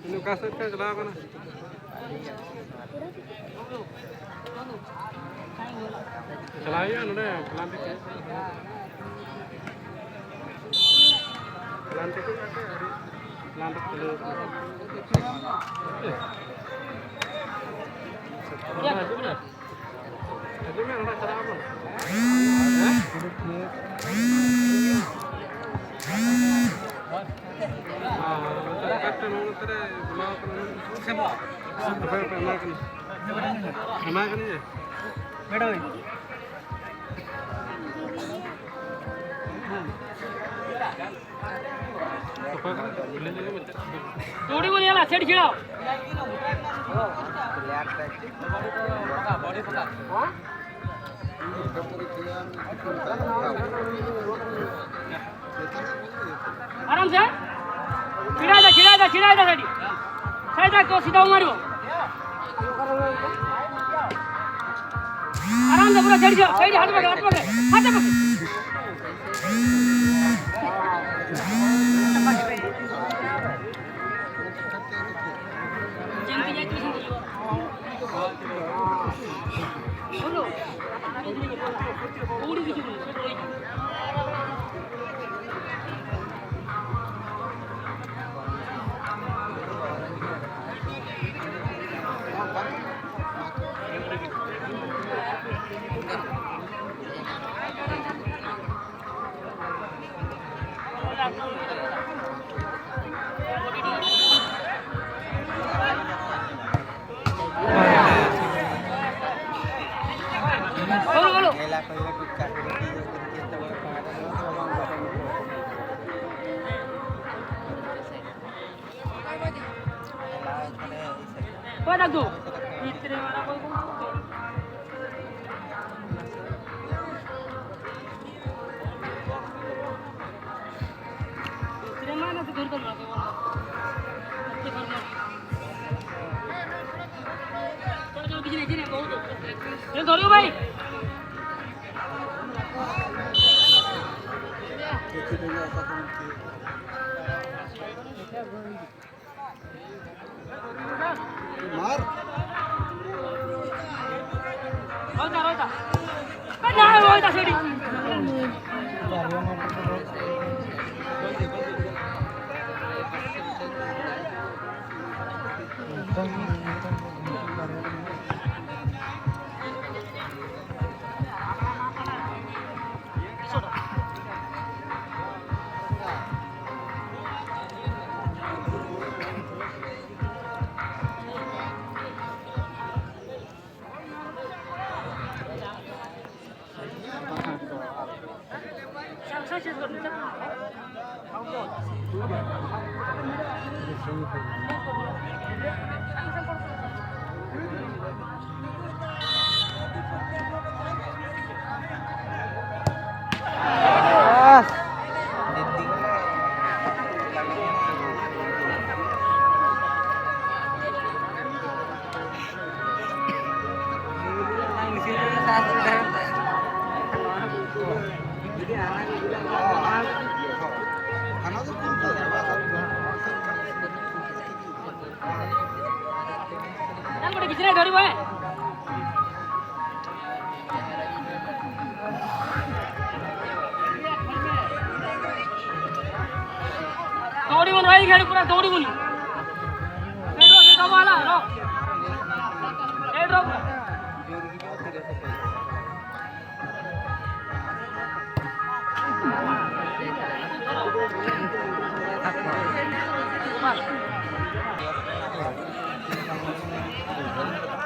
Ini kaset kan celaka na. Celayan udah pelantik ya. Pelantik itu ada hari pelantik dulu. Ya, benar. Jadi memang ada cara apa? Hah? Kata mau ntar mau siapa? Makan ya. Beda weh. थोड़ी बोलिए ना set खिलाओ आराम से खिला दे side को सीधा मारो आराम से पूरा चढ़ जाओ साइड हाथ पकड़ Kau nak tu? Itri mana kau pun. Itri mana tu घर कर रहा है वो? चलो किसी ने बहुत ये धरो भाई मार रोता ना रोता सेडी किसने डरी हुआ है दौड़ी बन रही खेल पूरा दौड़ी बनी एड्रो से कमाला रो एड्रो Thank you.